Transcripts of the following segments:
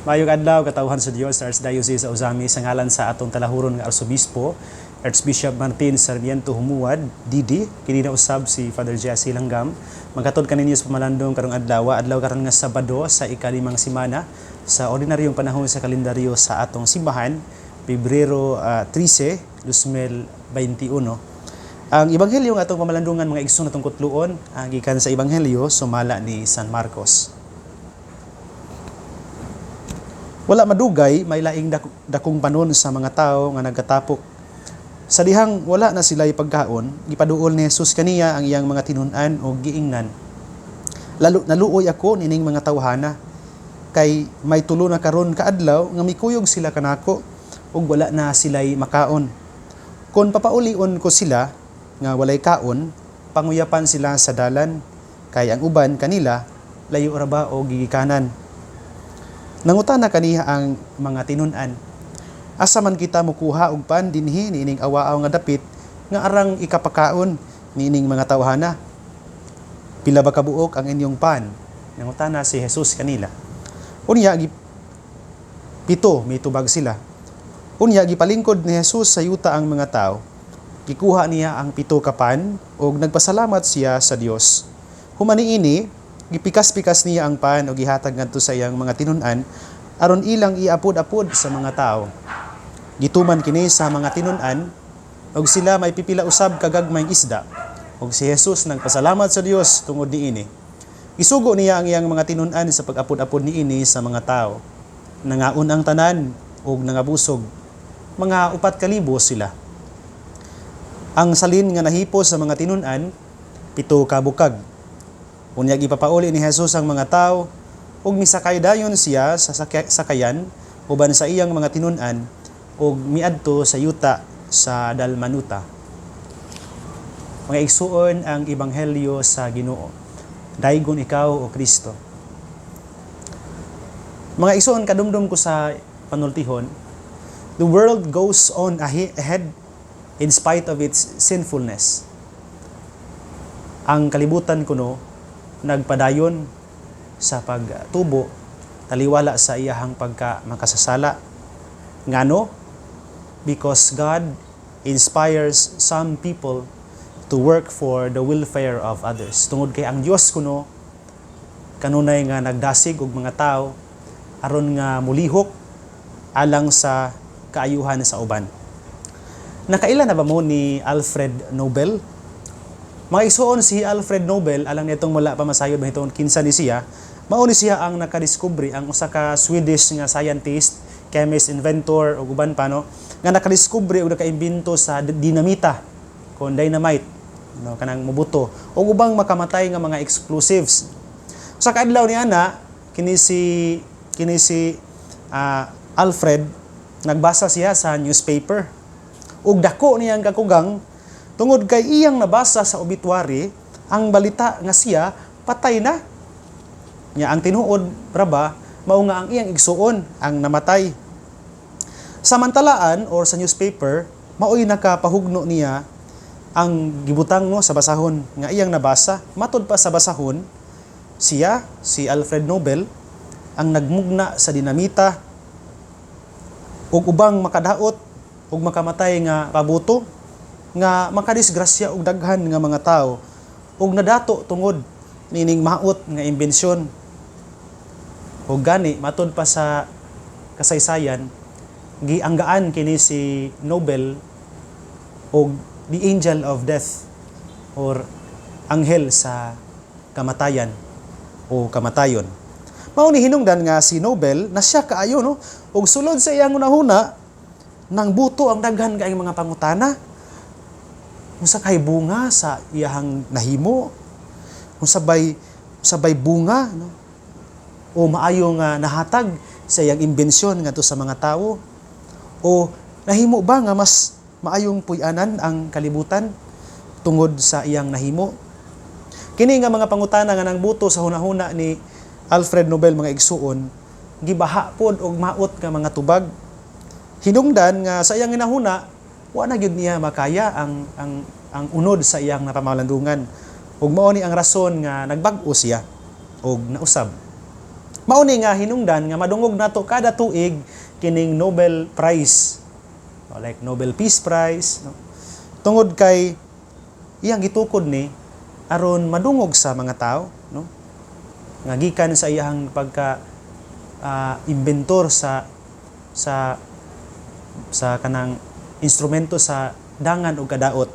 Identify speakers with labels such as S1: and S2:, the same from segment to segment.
S1: Mayong adlaw katawhan sa Dios sa Archdiocese sa Uzami sa ngalan sa atong talahuron nga Arsobispo Archbishop Martin Sarmiento Humuad Didi kini na usab si Father Jesse Langgam. Magkatod kaninyo sa pamalandong karong adlaw karon nga Sabado sa ikalimang semana sa ordinaryong panahon sa kalendaryo sa atong simbahan Pebrero 13, 2021. Ang ebanghelyo nga atong pamalandungan mga igsoon natong kutluon ang gikan sa ebanghelyo sumala ni San Marcos. Wala madugay, may laing dakong panon sa mga tao nga nagkatapok. Sa dihang wala na sila ipagkaon, gipaduol ni Jesus kaniya ang iyang mga tinun-an o giingnan. Naluoy ako nining mga tawhana, kay may tulo na karon kaadlaw nga mikuyog sila kanako ug wala na sila'y makaon. Kon papaulion ko sila nga walay kaon, panguyapan sila sa dalan, kay ang uban kanila layo ra ba o gigikanan. Nangutana kaniya ang mga tinun-an. Asa man kita mokuha og pan dinhi niining awaaw nga dapit nga arang ikapakaon niining mga tawhana? Pila ba kabuok ang inyong pan? Nangutana si Jesus kanila. Unya pito may tubag sila. Unya gipalingkod ni Jesus sa yuta ang mga tao. Gikuha niya ang pito ka pan ug nagpasalamat siya sa Dios. Humani ini gipikas-pikas niya ang pan o gihatag ngadto sa iyang mga tinun-an aron ilang iapod-apod sa mga tao. Gituman kini sa mga tinun-an ug sila may pipila usab kagagmayng isda. Ug si Jesus nagpasalamat sa Dios tungod niini. Isugo niya ang iyang mga tinun-an sa pag-apod-apod niini sa mga tao. Nangaon ang tanan ug nangabusog. Mga 4,000 sila. Ang salin nga nahipos sa mga tinun-an 7 ka bukag. Unya gipapauli ni Jesus ang mga tao ug misakay dayon siya sa sakayan uban sa iyang mga tinun-an ug miadto sa yuta sa Dalmanuta. Mga igsuon ang ebanghelyo sa Ginoo. Daygon ikaw o Kristo. Mga igsuon kadumdum ko sa panultihon, the world goes on ahead in spite of its sinfulness. Ang kalibutan kuno nagpadayon sa pagtubo taliwala sa iyahang makasasala. Ngano? Because God inspires some people to work for the welfare of others. Tungod kay ang Dios kuno kanunay nga nagdasig og mga tao aron nga mulihok alang sa kaayuhan sa uban. Nakaila na ba mo ni Alfred Nobel? Mga igsuon si Alfred Nobel, alang nitong wala pa masayod mahitungod kinsa ni siya, mao ni siya ang nakadiskubre, ang usa ka Swedish nga scientist, chemist, inventor ug uban pa no, nga nakadiskubre ug nakaimbento sa dinamita, kon dynamite, no, kanang mubuto ug ubang makamatay nga mga explosives. Sa kaadlaw ni ana kini si Alfred nagbasa siya sa newspaper ug dako niyang kakugang tungod kay iyang nabasa sa obituary ang balita nga siya patay na. Nya ang tinuod ra ba mao nga ang iyang igsuon ang namatay. Samantalaan or sa newspaper maoy nakapahugno niya ang gibutang no sa basahon nga iyang nabasa. Matud pa sa basahon siya si Alfred Nobel ang nagmugna sa dinamita ug ubang makadaot ug makamatay nga pabuto nga makadisgrasya og daghan nga mga tao ug nadato tungod nining maot nga imbensyon. Ug gani matud pa sa kasaysayan gianggaan kini si Nobel og the angel of death or anghel sa kamatayan o kamatayon. Mao ni hinungdan nga si Nobel na siya kaayo no ug sulod sa iyang unahuna nang buto ang daghan kaayong mga pangutana. Unsa kay bunga sa iyahang nahimo? Sabay bunga no? O maayo nga nahatag sa iyang imbensyon ngadto sa mga tao? O nahimo ba nga mas maayong puy-anan ang kalibutan tungod sa iyang nahimo? Kini nga mga pangutana nga nang buto sa hunahuna ni Alfred Nobel mga igsuon, gibaha pod og maot nga mga tubag. Hinungdan nga sa iyang hinahuna wa na gyud niya makaya ang unod sa iyang napamalandungan. Ug mao ni ang rason nga nagbag-o siya og nausab. Mao ni nga hinungdan nga madungog nato kada tuig kining Nobel Prize, like Nobel Peace Prize, no? Tungod kay iyang gitukod ni aron madungog sa mga tao, no? Nga gikan sa iyang pagka inventor sa kanang instrumento sa dangan o kadaot.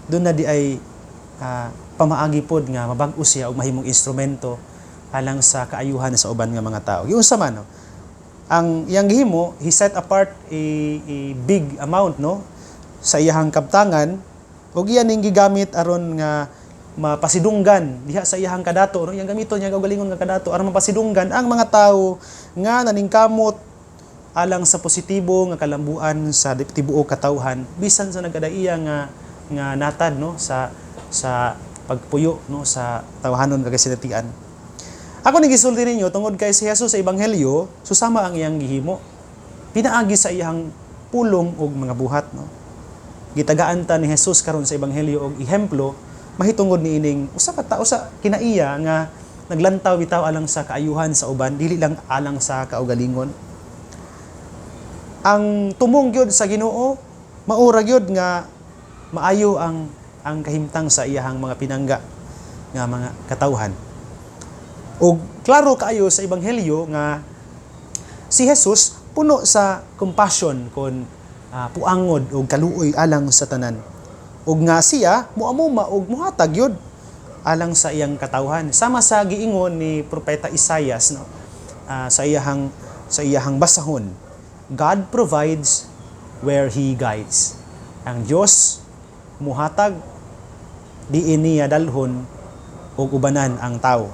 S1: Doon na di ay pamaagi pod nga mabag-o siya og mahimong instrumento alang sa kaayuhan sa uban nga mga tao. Giunsa man, no? Ang iyang gihimo, he set apart a big amount, no, sa iyang kabtangan ug iyan ning gigamit aron nga mapasidunggan diha sa iyang kadato, no? Iyang gamiton niya kaugalingon nga kadato aron mapasidunggan ang mga tawo nga naningkamot alang sa positibo nga kalambuan sa tibuok katawhan bisan sa nagkadaiya nga natad, no, sa pagpuyo, no, sa tawhanon nga kasinatian. Ako ni gisulti ninyo tungod kay si Jesus sa ebanghelyo susama ang iyang gihimo. Pinaagi sa iyang pulong og mga buhat, no. Gitagaan ta ni Jesus karon sa ebanghelyo og ehemplo mahitungod ni ining usa ka tawo sa kinaiya nga naglantaw bitaw alang sa kaayuhan sa uban dili lang alang sa kaugalingon. Ang tumong gyud sa Ginoo maura gyud nga maayo ang kahimtang sa iyahang mga pinangga nga mga katawhan. Og klaro kaayo sa ebanghelyo nga si Jesus puno sa compassion kon puangod og kaluoy alang sa tanan. Og nga siya muamuma og muhatag yun alang sa iyang katawhan. Sama sa giingon ni Propeta Isaias, no, sa iyahang basahon. God provides where He guides. Ang Dios muhatag diin niya dalhon og ubanan ang tao.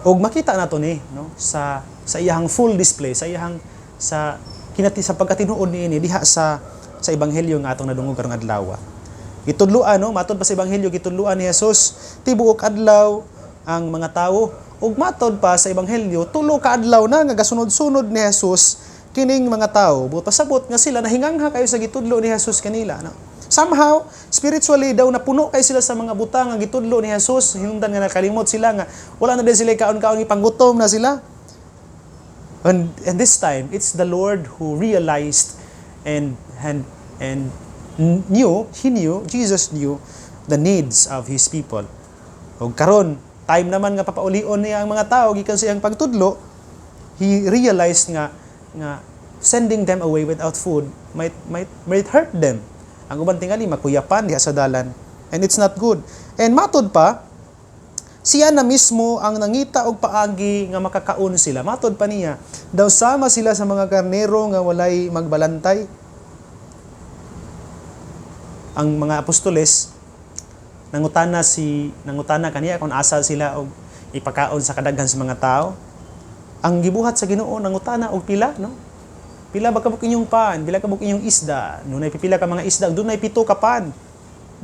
S1: Og makita nato ni, no, sa iyahang full display, sa pagkatinuod niini diha sa ebanghelyo nga atong nadungog karong adlaw. Gitudloan, no, matud pa sa ebanghelyo gitudloan ni Jesus tibuok adlaw ang mga tawo ug matud pa sa ebanghelyo tulo ka adlaw na nga gasunod-sunod ni Jesus kining mga tawo buot pasabot nga sila nahingangha kayo sa gitudlo ni Jesus kanila, no. Somehow spiritually daw napuno kay sila sa mga butang nga gitudlo ni Jesus, hinungdan nga nakalimot sila nga wala na din sila kaon-kaon ipanggutom na sila. And this time it's the Lord who realized and Jesus knew the needs of His people. O karon, time naman nga papaulion niya ang mga tao gikan sa iyang pagtudlo, He realized nga sending them away without food might hurt them. Ang uban tingali makuyapan diha sa dalan, and it's not good. And matud pa, siya na mismo ang nangita og paagi nga makakaon sila. Matud pa niya, daw sama sila sa mga karnero nga walay magbalantay. Ang mga apostoles nangutana kaniya kung asa sila og ipakaon sa kadaghan sa mga tao. Ang gibuhat sa Ginoo nangutana og pila, no? Pila ba kabuk inyong pan? Pila kabuk inyong isda? Nunay pipila ka mga isda, dunay 7 ka pan.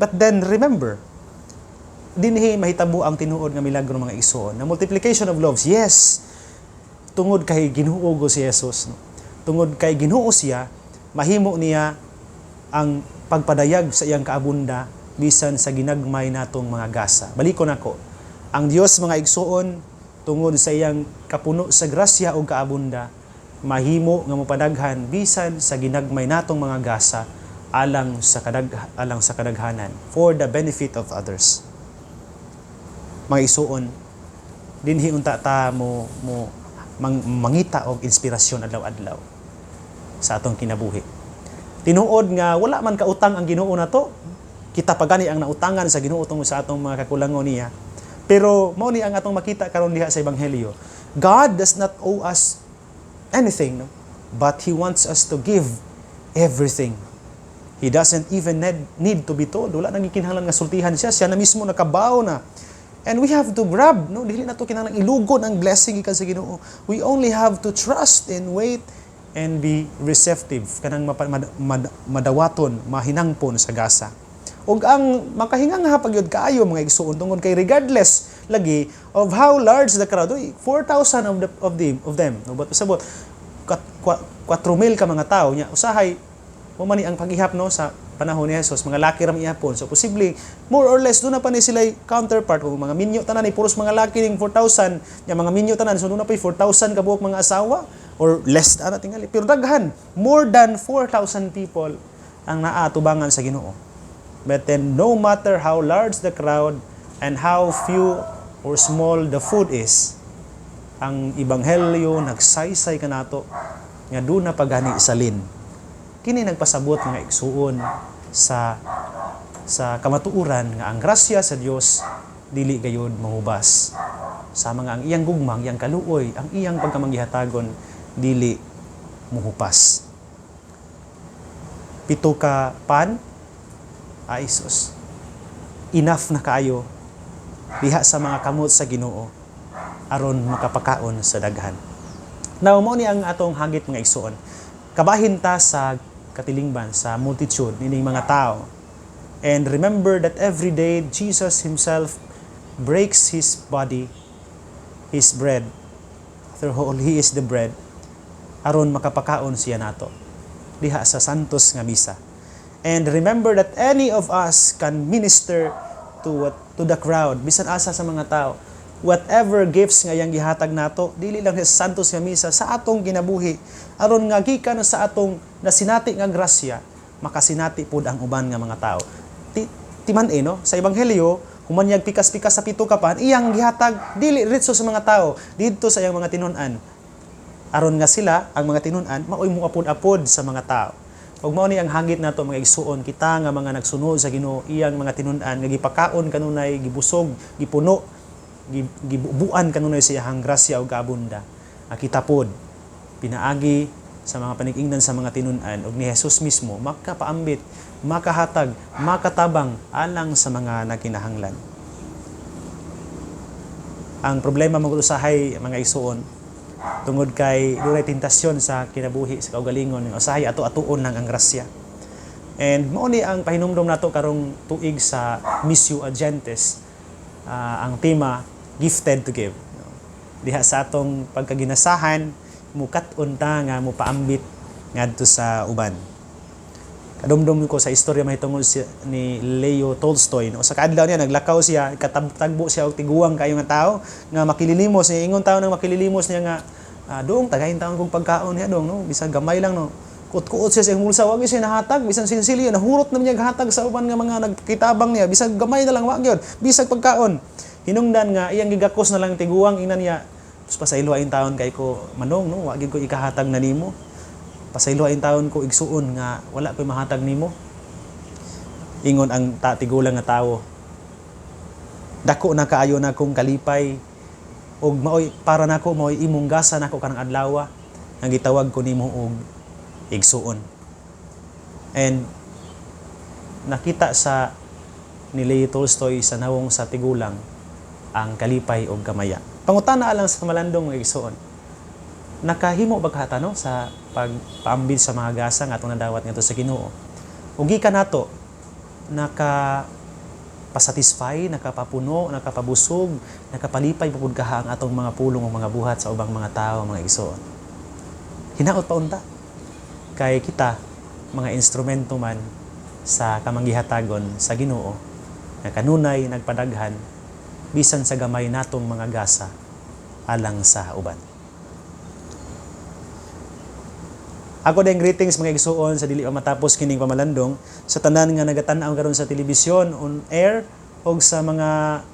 S1: But then remember, dinhi mahitabo ang tinuod nga milagro mga igsoon. Na multiplication of loaves, yes. Tungod kay Ginoo si Jesus, no? Tungod kay Ginoo siya, mahimo niya ang pagpadayag sa iyang kaabunda bisan sa ginagmay natong mga gasa. Balikon ako. Ang Dios mga igsoon tungod sa iyang kapuno sa grasya o kaabunda, mahimo nga mopadaghan bisan sa ginagmay natong mga gasa alang sa kadaghanan for the benefit of others. Mga igsoon, dinhi unta ta mo mangita og inspirasyon adlaw-adlaw sa atong kinabuhi. Tinuod nga wala man kautang ang Ginoo nato, kita pagani ang nautangan sa Ginoo tungod sa atong mga kakulangon niya. Pero mao ni ang atong makita karon diha sa ebanghelyo. God does not owe us anything, no? But He wants us to give everything. He doesn't even need to be told. Wala nang gikinahanglan nga sultihan siya. Siya na mismo nakabaw na. And we have to grab, no? Dili na to kinahanglan ilugon ang blessing gikan sa Ginoo. We only have to trust and wait and be receptive kanang madawaton, mahinangpon sa gasa. Ug ang makahingangha pagyud kaayo mga igsoon tungod kay regardless lagi of how large the crowd, 4,000 of them, no, but sabot 4,000 ka mga tao nya usahay mo man ang paghihap, no, sa panahon ni Jesus, mga laki ram ihapon. So posible more or less doon na pa ni sila counterpart kung mga minyo tanan ni puros mga laki ning 4,000, nya mga minyo tanan so doon na pa 4,000 ka buok mga asawa or less ana tingali. Pero daghan, more than 4,000 people ang naatubangan sa Ginoo. But then no matter how large the crowd and how few or small the food is, ang ebanghelyo nagsaysay kanato nga doon na pagani salin. Kini nagpasabot mga igsuon sa kamatuuran nga ang grasya sa Dios dili gayud mahubas. Sama nga ang iyang gugmang, iyang kaluoy, ang iyang pagkamanggihatagon dili muhupas. 7 ka pan, Isus. Enough na kaayo diha sa mga kamot sa Ginoo aron makapakaon sa daghan. Now mao ni ang atong hagit mga igsuon. Kabahin ta sa katilingban sa multitude nining mga tao. And remember that every day Jesus himself breaks his body, his bread. After all, he is the bread. Aron makapakaon siya nato diha sa santos nga misa. And remember that any of us can minister to the crowd, bisan asa sa mga tao. Whatever gifts nga yang gihatag nato, dili lang sa santos nga misa sa atong kinabuhi, aron nga gikan sa atong nasinati nga grasya, makasinati pud ang uban nga mga tao. Timan-e no, sa ebanghelyo, humanyag pikas-pikas sa 7 ka pan, iyang gihatag dili ritso sa mga tao, didto sa iyang mga tinun-an. Aron nga sila, ang mga tinun-an, maoy muapod-apod sa mga tao. Ug mao ni ang hagit nato mga igsuon, kita nga mga nagsunod sa Ginoo, iyang mga tinun-an nga gipakaon kanunay, gibusog, gipuno, gibubuan kanunay sa iyang grasya ug kaabunda. Kita pod pinaagi sa mga panig-ingnan sa mga tinun-an ug ni Jesus mismo makapaambit, makahatag, makatabang alang sa mga nakinahanglan. Ang problema mag-usahay mga igsuon tungod kay dunay tentasyon sa kinabuhi sa kaugalingon, usahay ato-atuon lang ang grasya. And mao ni ang pahinumdom nato karong tuig sa Missio Agentes, ang tema gifted to give. Diha sa atong pagkaginasahan, mukat-on ta nga mupaambit ngadto sa uban. Kadumdum ko sa istorya mahitungod ni Leo Tolstoy. No? Sa kaadlaw niya, naglakaw siya, katagbo siya og tiguang kayo nga tao, nga makililimos niya. Ingon tao nang makililimos niya nga, doong, tagayin taon kong pagkaon niya, doong, no? Bisan gamay lang, no? Kuot-kuot siya sa mulsa, wag siya nahatag, bisan sinsili, nahurot na niya hatag sa uban nga mga nagkitabang niya, bisan gamay na lang, wag yun, bisan pagkaon. Hinungdan nga, iyang gigakos na lang tiguang, ina niya, pasaylo ayin taon kay ko, manong, no? Wag ko ikahatag na nimo. Pasaylo ayin taon ko igsuon nga wala ko'y mahatag nimo. Ingon ang tigulang nga tawo, dako na kaayo na kong kalipay og maoy para nako maoy imong gasa nako kanang adlaw ang gitawag ko nimo og igsuon. And nakita sa ni Leo Tolstoy sa nawong sa tigulang ang kalipay og kamaya. Pangutana alang sa malandong mga igsuon, nakahimo ba kahata no sa pagpaambit sa mga gasa nga atong nadawat ngadto sa Ginoo? Ug gikan nato nakapasatisfy, nakapapuno, nakapabusog, nakapalipay pud kaha ang atong mga pulong o mga buhat sa ubang mga tao, mga igsoon. Hinaot pa unta kay kita mga instrumento man sa kamanggihatagon sa Ginoo nga kanunay nagpadaghan bisan sa gamay natong mga gasa alang sa uban. Ako din greetings mga igsuon sa dili pa matapos kining pamalandong sa tanan nga nagatan-aw karon sa telebisyon, on air o sa mga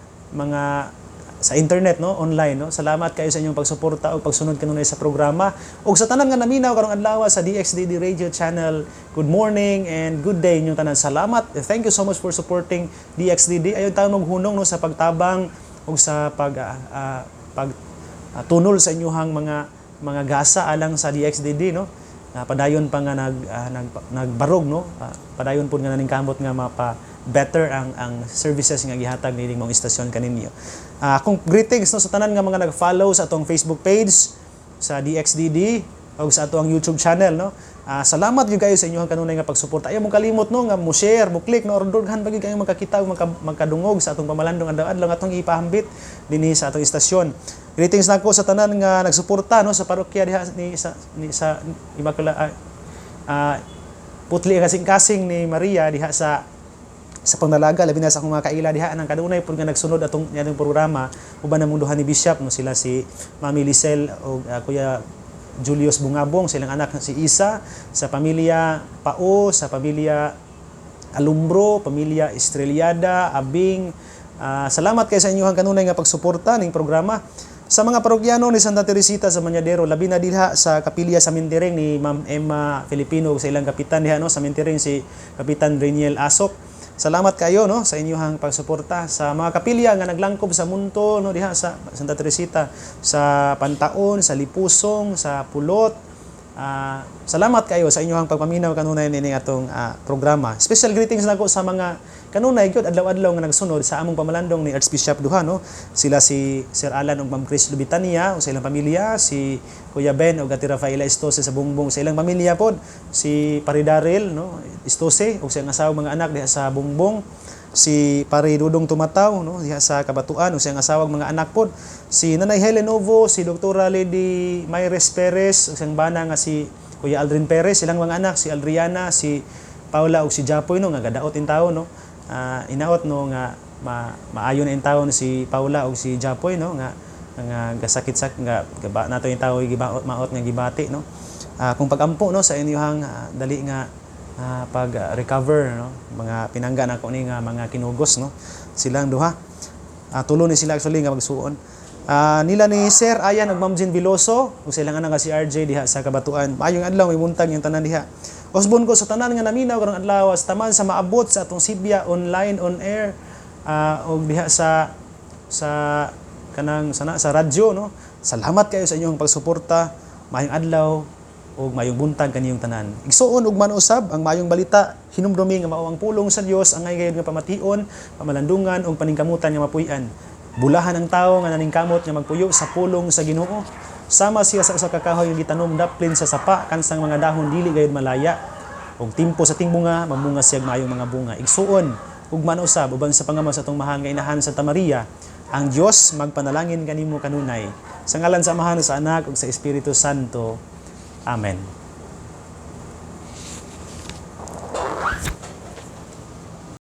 S1: sa internet no, online no. Salamat kayo sa inyong pagsuporta o pagsunod kanunay sa programa. O sa tanan nga naminaw karong adlaw sa DXDD Radio Channel. Good morning and good day inyong tanan. Salamat. Thank you so much for supporting DXDD. Ayon tayo maghunong no sa pagtabang o sa tunol sa inyong mga gasa alang sa DXDD no. Padayon pa nga nagbarog no, padayon pud nga naning kamot nga mapa-better ang services nga gihatag nining mga istasyon kaninyo. Akong greetings no sa tanan nga mga nag-follow sa atong Facebook page sa DXDD o sa atong YouTube channel no. Salamat gyud kayo sa inyong kanunay nga pagsuporta. Ayaw mo kalimot no nga mo share, mo click no, ordorhan pag kayo makakita ug magkadungog sa atong pamalandong adlaw nga atong ipahambit dinhi sa atong istasyon. Greetings nako sa tanan nga nagsuporta no sa parokya diha sa putli kasing-kasing ni Maria diha sa panglalaga, labi na sa akong mga kaila diha nang kanunay pud nga nagsunod atong programa uban na mong duha ni Bishop, no, sila si Mami Lisel o Kuya Julius Bungabong, silang anak si Isa, sa pamilya Pao, sa pamilya Alumbro, pamilya Estrellada, Abing. Salamat kay sa inyong kanunay nga pagsuporta ning programa. Sa mga parokyano ni Santa Teresita sa Mañadero, labi na diha sa kapilya sa Mintiring ni Ma'am Emma Filipino sa ilang kapitan diha, no, sa Mintiring si Kapitan Reniel Asok. Salamat kayo, no, sa inyong pagsuporta sa mga kapilya nga naglangkob sa munto, no, diha sa Santa Teresita, sa Pantaon, sa Lipusong, sa Pulot. Salamat kayo sa inyong pagpaminaw kanunay nining atong programa. Special greetings nako sa mga kanunay gyud adlaw-adlaw nga nagsunod sa among pamalandong ni Archbishop duha, no. Sila si Sir Alan ug Ma'am Chris Lubitania o sa ilang pamilya, si Kuya Ben ug Ate Rafaela Estose sa Bungbong sa ilang pamilya pod, si Pari Darrell, no, Estose ug sa iyang asawa mga anak diha sa Bungbong, si Pari Dudong Tumataw, no, diha sa Kabatuan ug sa iyang asawang mga anak pod, si Nanay Helen Ovo, si Dr. Lady Mayres Perez ug sa iyang bana nga si Kuya Aldrin Perez, silang mga anak si Adriana, si Paula ug si Japoy, no, nga gadaot in tawo, no. Inaot, no, nga maayo na in tawo si Paula ug si Japoy, no, nga gasakit-sak nga gaba nato in tawo gibaot maot nga gibati, no. Kung pagampo, no, sa inyong dali nga pag-recover, no, mga pinangga na ko ni nga mga kinugos, no, silang duha. Tulo ni sila actually nga magsuon. Nila ni Sir Ayan ug Ma'am Jean Veloso ug silang anak si RJ diha sa Kabatuan. Maayong adlaw, may buntag yung tanan diha. Usbon ko sa tanan nga naminaw karong adlaw sa taman sa maabot sa atong Sibya online on air ug diha sa kanang sa radyo, no. Salamat kayo sa inyong pagsuporta. Maayong adlaw ug maayong buntag kaniyong tanan. Igsuon ug manusab ang maayong balita, hinumdumi nga mao ang pulong sa Dios ang gayud nga pamation, pamalandungan ug paningkamutan nga mapuy-an. Bulahan ang tawo nga naningkamot nga magpuyo sa pulong sa Ginoo. Sama siya sa usa ka kahoy nga gitanom daplin sa sapa kansang mga dahon dili gayud malaya. Og timpo sa tingbunga mamunga siya maayong mga bunga. Igsuon ug manusab uban sa pangama sa atong mahal nga inahan Santa Maria, ang Dios magpanalangin kanimo kanunay. Sa ngalan sa Amahan, sa Anak ug sa Espiritu Santo. Amen.